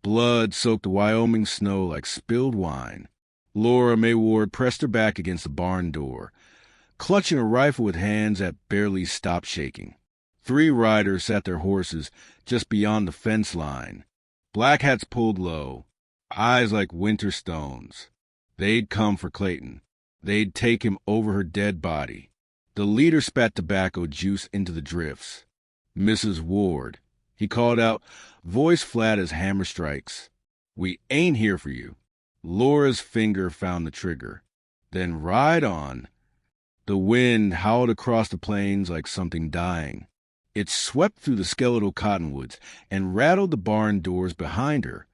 Blood soaked the Wyoming snow like spilled wine. Laura May Ward pressed her back against the barn door, clutching a rifle with hands that barely stopped shaking. 3 riders sat their horses just beyond the fence line, black hats pulled low, eyes like winter stones. They'd come for Clayton. They'd take him over her dead body. The leader spat tobacco juice into the drifts. "Mrs. Ward," he called out, voice flat as hammer strikes. "We ain't here for you." Laura's finger found the trigger. Then ride on. The wind howled across the plains like something dying. It swept through the skeletal cottonwoods and rattled the barn doors behind her.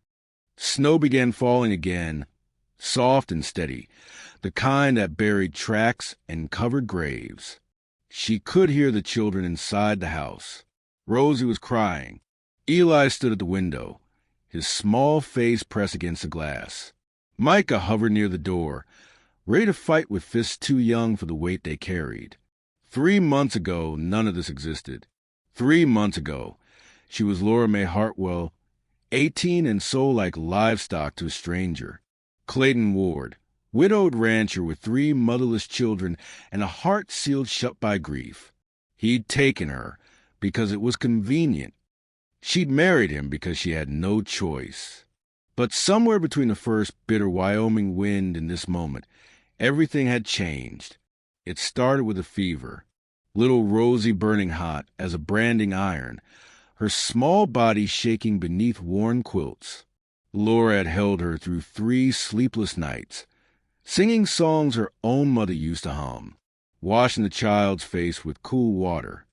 Snow began falling again, soft and steady, the kind that buried tracks and covered graves. She could hear the children inside the house. Rosie was crying. Eli stood at the window, his small face pressed against the glass. Micah hovered near the door, ready to fight with fists too young for the weight they carried. 3 months ago, none of this existed. 3 months ago, she was Laura May Hartwell, 18 and sold like livestock to a stranger. Clayton Ward, widowed rancher with 3 motherless children and a heart sealed shut by grief. He'd taken her because it was convenient. She'd married him because she had no choice. But somewhere between the first bitter Wyoming wind and this moment, everything had changed. It started with a fever, little Rosie burning hot as a branding iron, her small body shaking beneath worn quilts. Laura had held her through 3 sleepless nights, singing songs her own mother used to hum, washing the child's face with cool water,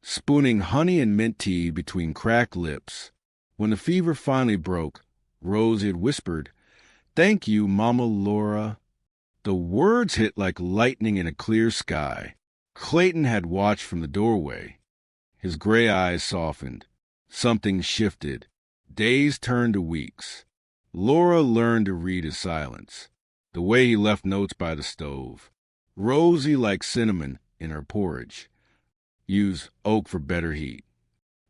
spooning honey and mint tea between cracked lips. When the fever finally broke, Rosie had whispered, "Thank you, Mama Laura." The words hit like lightning in a clear sky. Clayton had watched from the doorway. His gray eyes softened. Something shifted. Days turned to weeks. Laura learned to read his silence, the way he left notes by the stove. Rosy like cinnamon in her porridge. Use oak for better heat.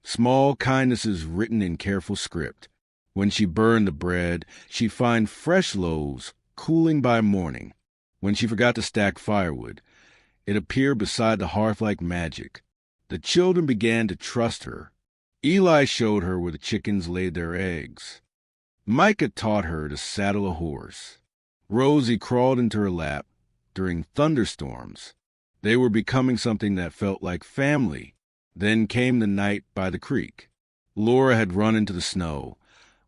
Small kindnesses written in careful script. When she burned the bread, she'd find fresh loaves cooling by morning. When she forgot to stack firewood, it appeared beside the hearth like magic. The children began to trust her. Eli showed her where the chickens laid their eggs. Micah taught her to saddle a horse. Rosie crawled into her lap during thunderstorms. They were becoming something that felt like family. Then came the night by the creek. Laura had run into the snow,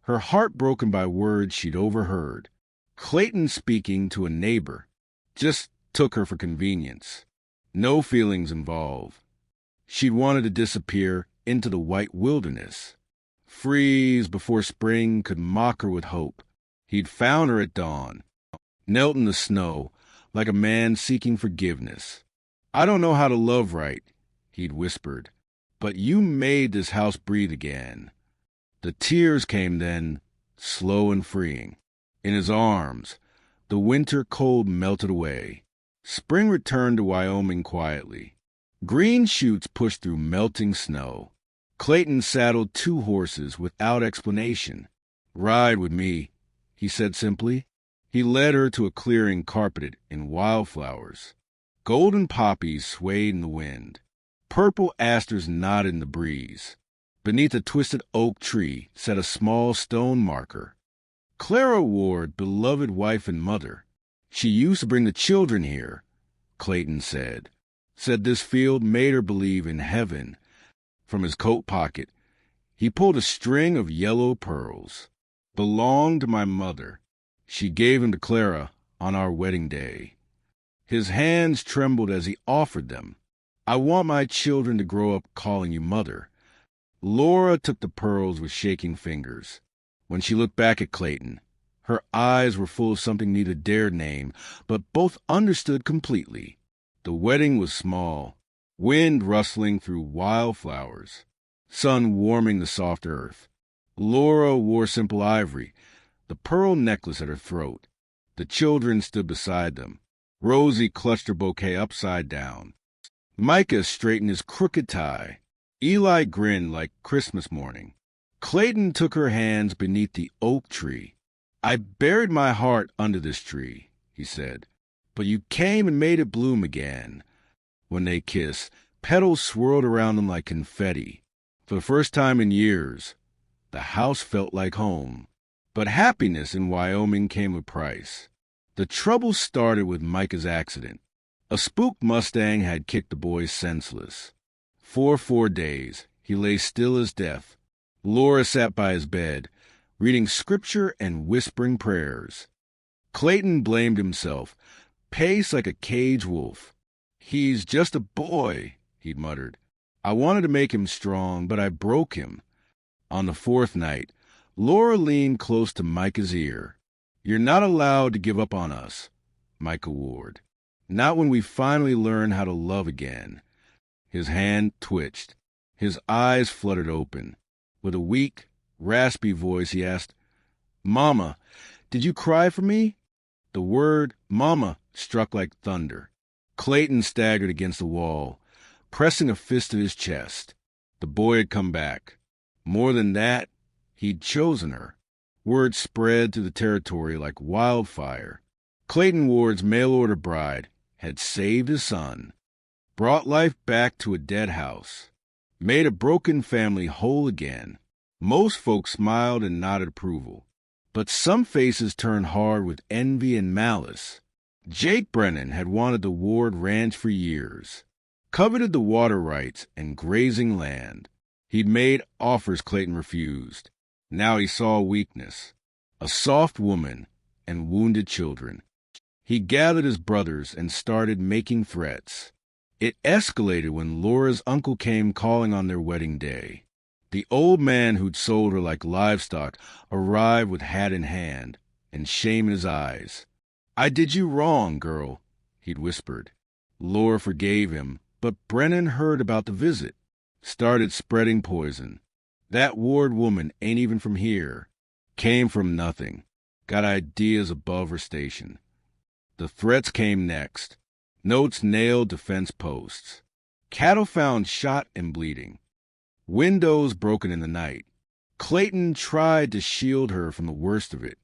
her heart broken by words she'd overheard. Clayton speaking to a neighbor just took her for convenience. No feelings involved. She'd wanted to disappear into the white wilderness. Freeze before spring could mock her with hope. He'd found her at dawn, knelt in the snow like a man seeking forgiveness. "I don't know how to love right," he'd whispered, "but you made this house breathe again." The tears came then, slow and freeing. In his arms, the winter cold melted away. Spring returned to Wyoming quietly. Green shoots pushed through melting snow. Clayton saddled 2 horses without explanation. "Ride with me," he said simply. He led her to a clearing carpeted in wildflowers. Golden poppies swayed in the wind. Purple asters nodded in the breeze. Beneath a twisted oak tree sat a small stone marker. "Clara Ward, beloved wife and mother. She used to bring the children here," Clayton said. Said this field made her believe in heaven. From his coat pocket, he pulled a string of yellow pearls. "Belonged to my mother. She gave them to Clara on our wedding day." His hands trembled as he offered them. "I want my children to grow up calling you mother." Laura took the pearls with shaking fingers. When she looked back at Clayton, her eyes were full of something neither dared name, but both understood completely. The wedding was small, wind rustling through wildflowers, sun warming the soft earth. Laura wore simple ivory, the pearl necklace at her throat. The children stood beside them. Rosie clutched her bouquet upside down. Micah straightened his crooked tie. Eli grinned like Christmas morning. Clayton took her hands beneath the oak tree. "I buried my heart under this tree," he said, "but you came and made it bloom again." When they kissed, petals swirled around them like confetti. For the first time in years, the house felt like home. But happiness in Wyoming came with a price. The trouble started with Micah's accident. A spooked Mustang had kicked the boy senseless. For 4 days, he lay still as death. Laura sat by his bed, reading scripture and whispering prayers. Clayton blamed himself, paced like a caged wolf. "He's just a boy," he'd muttered. "I wanted to make him strong, but I broke him." On the 4th night, Laura leaned close to Micah's ear. "You're not allowed to give up on us," Micah warned. "Not when we finally learn how to love again." His hand twitched. His eyes fluttered open. With a weak, raspy voice, he asked, "Mama, did you cry for me?" The word "Mama" struck like thunder. Clayton staggered against the wall, pressing a fist to his chest. The boy had come back. More than that, he'd chosen her. Word spread through the territory like wildfire. Clayton Ward's mail-order bride had saved his son, brought life back to a dead house, made a broken family whole again. Most folks smiled and nodded approval, but some faces turned hard with envy and malice. Jake Brennan had wanted the Ward Ranch for years, coveted the water rights and grazing land. He'd made offers Clayton refused. Now he saw weakness, a soft woman and wounded children. He gathered his brothers and started making threats. It escalated when Laura's uncle came calling on their wedding day. The old man who'd sold her like livestock arrived with hat in hand and shame in his eyes. "I did you wrong, girl," he'd whispered. Laura forgave him, but Brennan heard about the visit, started spreading poison. "That Ward woman ain't even from here. Came from nothing. Got ideas above her station." The threats came next. Notes nailed to fence posts. Cattle found shot and bleeding. Windows broken in the night. Clayton tried to shield her from the worst of it,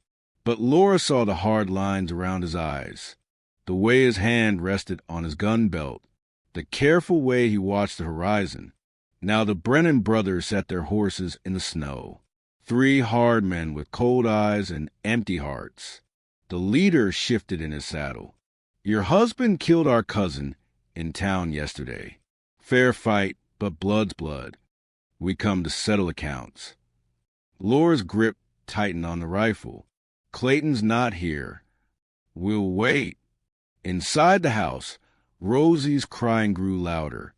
but Laura saw the hard lines around his eyes, the way his hand rested on his gun belt, the careful way he watched the horizon. Now the Brennan brothers sat their horses in the snow. 3 hard men with cold eyes and empty hearts. The leader shifted in his saddle. "Your husband killed our cousin in town yesterday. Fair fight, but blood's blood. We come to settle accounts." Laura's grip tightened on the rifle. "Clayton's not here. We'll wait." Inside the house, Rosie's crying grew louder.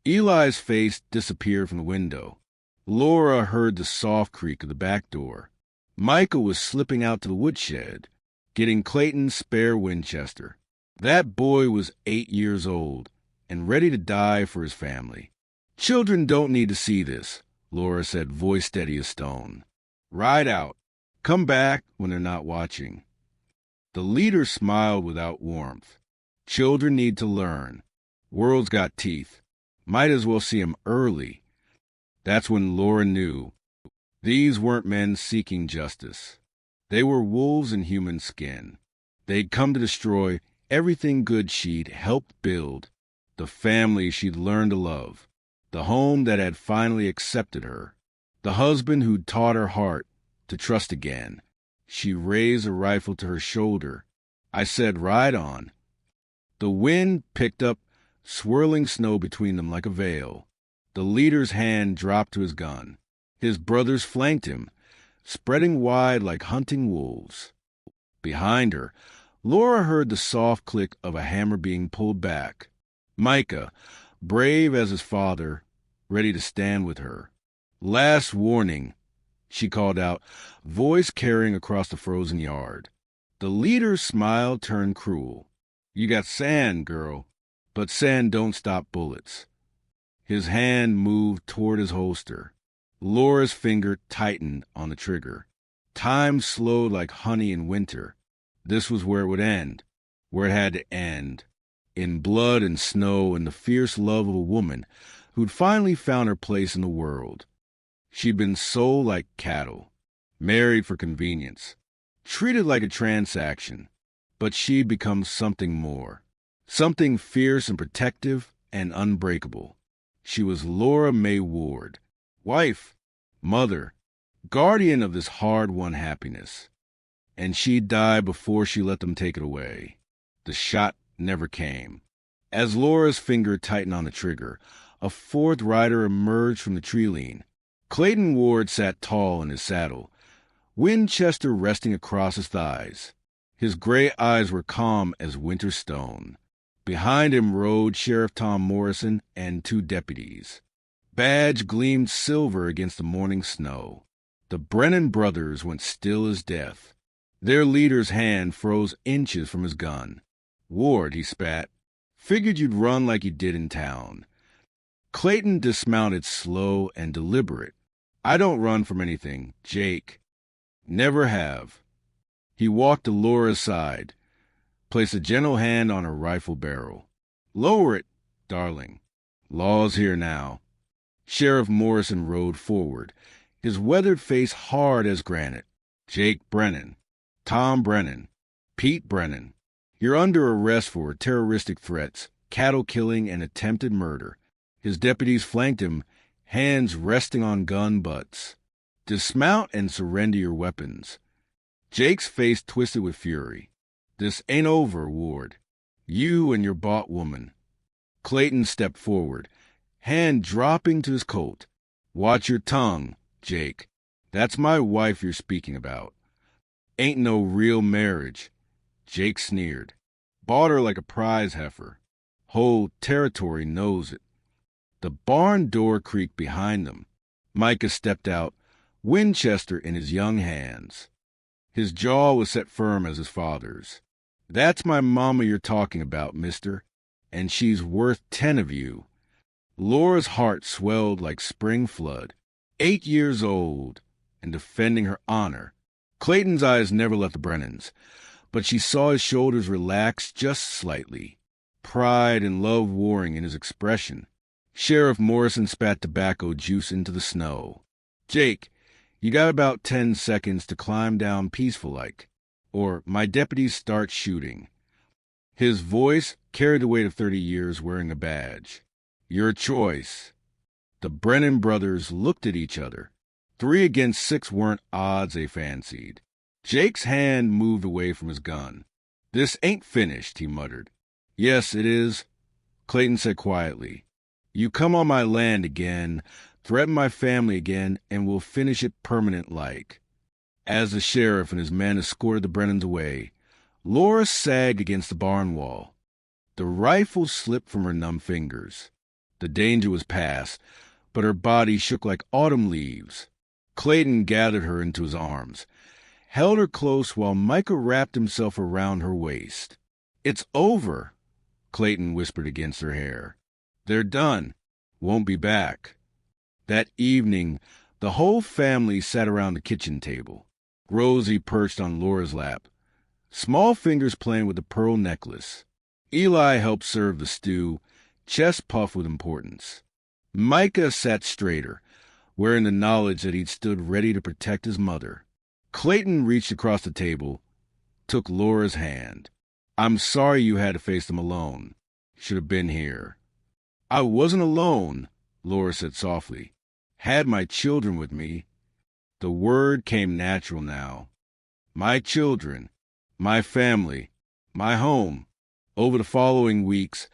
Eli's face disappeared from the window. Laura heard the soft creak of the back door. Micah was slipping out to the woodshed, getting Clayton's spare Winchester. That boy was 8 years old and ready to die for his family. "Children don't need to see this," Laura said, voice steady as stone. "Ride out. Come back when they're not watching." The leader smiled without warmth. "Children need to learn. World's got teeth. Might as well see 'em early." That's when Laura knew. These weren't men seeking justice. They were wolves in human skin. They'd come to destroy everything good she'd helped build, the family she'd learned to love, the home that had finally accepted her, the husband who'd taught her heart to trust again. She raised a rifle to her shoulder. I said, "Ride on." The wind picked up, swirling snow between them like a veil. The leader's hand dropped to his gun. His brothers flanked him, spreading wide like hunting wolves. Behind her, Laura heard the soft click of a hammer being pulled back. Micah, brave as his father, ready to stand with her. "Last warning," she called out, voice carrying across the frozen yard. The leader's smile turned cruel. "You got sand, girl, but sand don't stop bullets." His hand moved toward his holster. Laura's finger tightened on the trigger. Time slowed like honey in winter. This was where it would end, where it had to end, in blood and snow and the fierce love of a woman who'd finally found her place in the world. She'd been sold like cattle, married for convenience, treated like a transaction, but she'd become something more, something fierce and protective and unbreakable. She was Laura May Ward, wife, mother, guardian of this hard-won happiness. And she'd die before she let them take it away. The shot never came. As Laura's finger tightened on the trigger, a fourth rider emerged from the tree lean. Clayton Ward sat tall in his saddle, Winchester resting across his thighs. His gray eyes were calm as winter stone. Behind him rode Sheriff Tom Morrison and 2 deputies. Badge gleamed silver against the morning snow. The Brennan brothers went still as death. Their leader's hand froze inches from his gun. "Ward," he spat, "figured you'd run like you did in town." Clayton dismounted slow and deliberate. "I don't run from anything, Jake. Never have." He walked to Laura's side, placed a gentle hand on her rifle barrel. "Lower it, darling. Law's here now." Sheriff Morrison rode forward, his weathered face hard as granite. "Jake Brennan. Tom Brennan. Pete Brennan. You're under arrest for terroristic threats, cattle killing, and attempted murder." His deputies flanked him, hands resting on gun butts. "Dismount and surrender your weapons." Jake's face twisted with fury. "This ain't over, Ward. You and your bought woman." Clayton stepped forward, hand dropping to his coat. "Watch your tongue, Jake. That's my wife you're speaking about. Ain't no real marriage." Jake sneered. "Bought her like a prize heifer. Whole territory knows it." The barn door creaked behind them. Micah stepped out, Winchester in his young hands. His jaw was set firm as his father's. "That's my mama you're talking about, mister, and she's worth 10 of you." Laura's heart swelled like spring flood. 8 years old, and defending her honor. Clayton's eyes never left the Brennans, but she saw his shoulders relax just slightly, pride and love warring in his expression. Sheriff Morrison spat tobacco juice into the snow. "Jake, you got about 10 seconds to climb down peaceful-like, or my deputies start shooting." His voice carried the weight of 30 years wearing a badge. "Your choice." The Brennan brothers looked at each other. 3 against 6 weren't odds they fancied. Jake's hand moved away from his gun. "This ain't finished," he muttered. "Yes, it is," Clayton said quietly. "You come on my land again, threaten my family again, and we'll finish it permanent-like." As the sheriff and his men escorted the Brennans away, Laura sagged against the barn wall. The rifle slipped from her numb fingers. The danger was past, but her body shook like autumn leaves. Clayton gathered her into his arms, held her close while Micah wrapped himself around her waist. "It's over," Clayton whispered against her hair. "They're done. Won't be back." That evening, the whole family sat around the kitchen table. Rosie perched on Laura's lap, small fingers playing with the pearl necklace. Eli helped serve the stew, chest puffed with importance. Micah sat straighter, wearing the knowledge that he'd stood ready to protect his mother. Clayton reached across the table, took Laura's hand. "I'm sorry you had to face them alone. Should have been here." "I wasn't alone," Laura said softly. "Had my children with me." The word came natural now. "My children, my family, my home." Over the following weeks,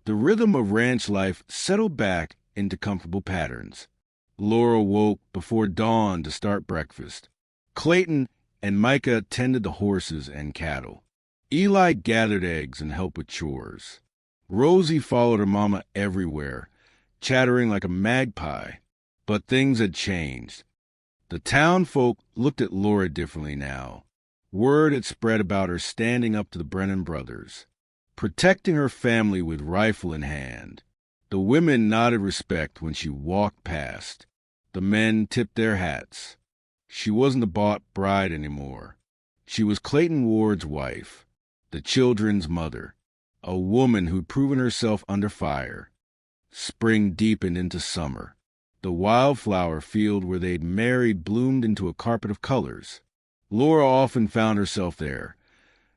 the rhythm of ranch life settled back into comfortable patterns. Laura woke before dawn to start breakfast. Clayton and Micah tended the horses and cattle. Eli gathered eggs and helped with chores. Rosie followed her mama everywhere, chattering like a magpie. But things had changed. The town folk looked at Laura differently now. Word had spread about her standing up to the Brennan brothers, protecting her family with rifle in hand. The women nodded respect when she walked past. The men tipped their hats. She wasn't a bought bride anymore. She was Clayton Ward's wife, the children's mother, a woman who'd proven herself under fire. Spring deepened into summer. The wildflower field where they'd married bloomed into a carpet of colors. Laura often found herself there,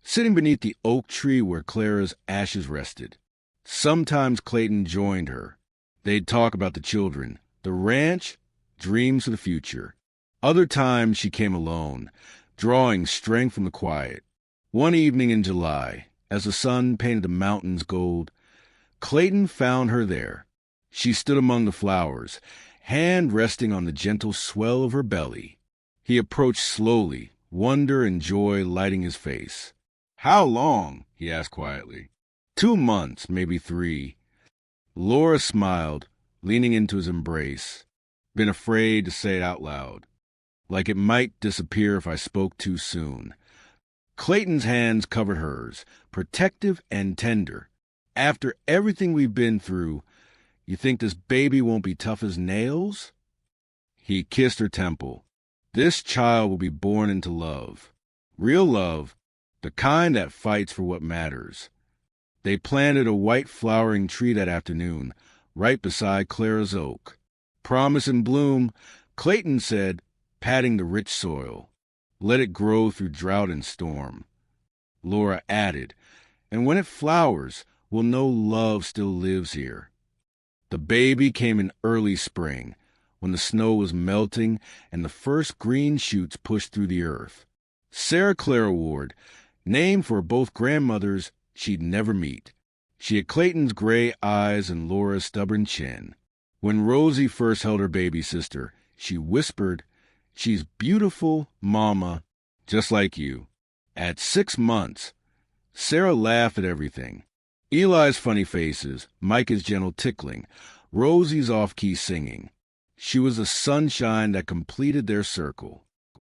sitting beneath the oak tree where Clara's ashes rested. Sometimes Clayton joined her. They'd talk about the children, the ranch, dreams for the future. Other times she came alone, drawing strength from the quiet. One evening in July, as the sun painted the mountains gold, Clayton found her there. She stood among the flowers, hand resting on the gentle swell of her belly. He approached slowly, wonder and joy lighting his face. "How long?" he asked quietly. 2 months, maybe 3. Laura smiled, leaning into his embrace. Been afraid to say it out loud, like it might disappear if I spoke too soon. Clayton's hands covered hers, protective and tender. "After everything we've been through, you think this baby won't be tough as nails?" He kissed her temple. "This child will be born into love. Real love, the kind that fights for what matters." They planted a white flowering tree that afternoon, right beside Clara's oak. "Promise and bloom," Clayton said, patting the rich soil. "Let it grow through drought and storm." Laura added, "And when it flowers, we'll know love still lives here." The baby came in early spring, when the snow was melting and the first green shoots pushed through the earth. Sarah Clara Ward, named for both grandmothers she'd never meet. She had Clayton's gray eyes and Laura's stubborn chin. When Rosie first held her baby sister, she whispered, "She's beautiful, Mama, just like you." At 6 months, Sarah laughed at everything. Eli's funny faces, Micah's gentle tickling, Rosie's off-key singing. She was the sunshine that completed their circle.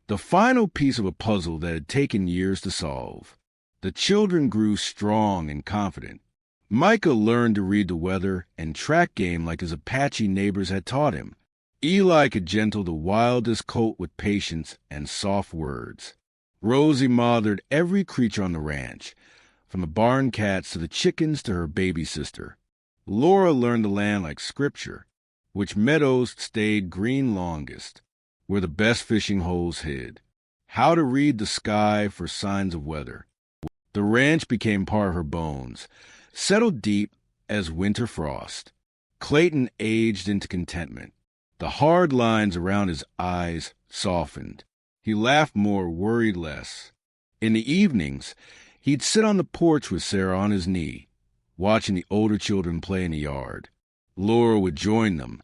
The final piece of a puzzle that had taken years to solve. The children grew strong and confident. Micah learned to read the weather and track game like his Apache neighbors had taught him. Eli could gentle the wildest colt with patience and soft words. Rosie mothered every creature on the ranch, from the barn cats to the chickens to her baby sister. Laura learned the land like scripture, which meadows stayed green longest, where the best fishing holes hid, how to read the sky for signs of weather. The ranch became part of her bones, settled deep as winter frost. Clayton aged into contentment. The hard lines around his eyes softened. He laughed more, worried less. In the evenings, he'd sit on the porch with Sarah on his knee, watching the older children play in the yard. Laura would join them,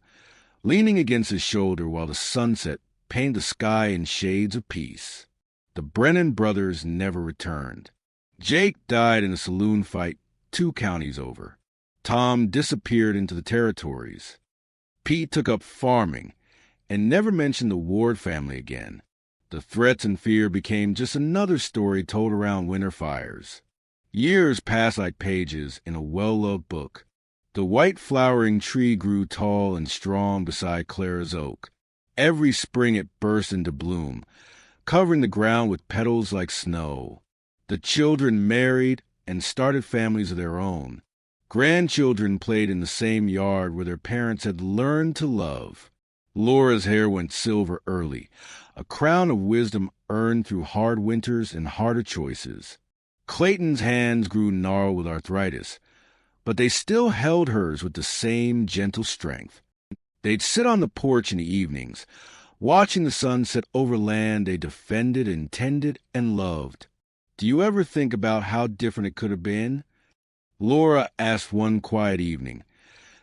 leaning against his shoulder while the sunset painted the sky in shades of peace. The Brennan brothers never returned. Jake died in a saloon fight 2 counties over. Tom disappeared into the territories. Pete took up farming and never mentioned the Ward family again. The threats and fear became just another story told around winter fires. Years passed like pages in a well-loved book. The white flowering tree grew tall and strong beside Clara's oak. Every spring it burst into bloom, covering the ground with petals like snow. The children married and started families of their own. Grandchildren played in the same yard where their parents had learned to love. Laura's hair went silver early, a crown of wisdom earned through hard winters and harder choices. Clayton's hands grew gnarled with arthritis, but they still held hers with the same gentle strength. They'd sit on the porch in the evenings, watching the sun set over land they defended and tended and loved. "Do you ever think about how different it could have been?" Laura asked one quiet evening,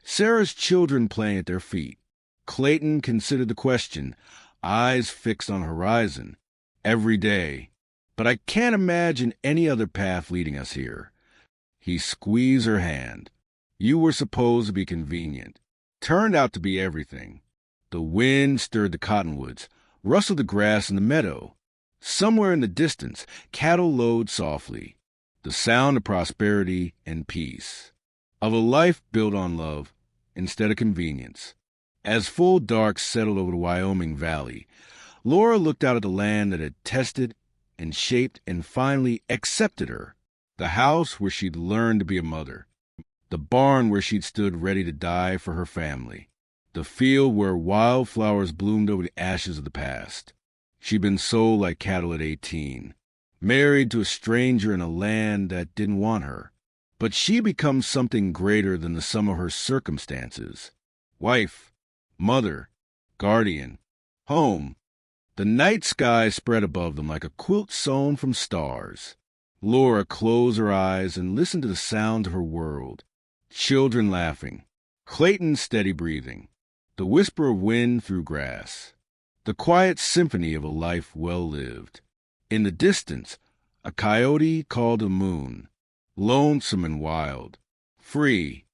Sarah's children playing at their feet. Clayton considered the question, eyes fixed on the horizon. "Every day. But I can't imagine any other path leading us here." He squeezed her hand. "You were supposed to be convenient. Turned out to be everything." The wind stirred the cottonwoods, rustled the grass in the meadow. Somewhere in the distance, cattle lowed softly. The sound of prosperity and peace. Of a life built on love instead of convenience. As full dark settled over the Wyoming Valley, Laura looked out at the land that had tested and shaped and finally accepted her. The house where she'd learned to be a mother. The barn where she'd stood ready to die for her family. the field where wildflowers bloomed over the ashes of the past. She'd been sold like cattle at 18, married to a stranger in a land that didn't want her. But she becomes something greater than the sum of her circumstances. Wife, mother, guardian, home. The night sky spread above them like a quilt sewn from stars. Laura closed her eyes and listened to the sound of her world. Children laughing, Clayton's steady breathing, the whisper of wind through grass, the quiet symphony of a life well lived. In the distance, a coyote called the moon, lonesome and wild, free,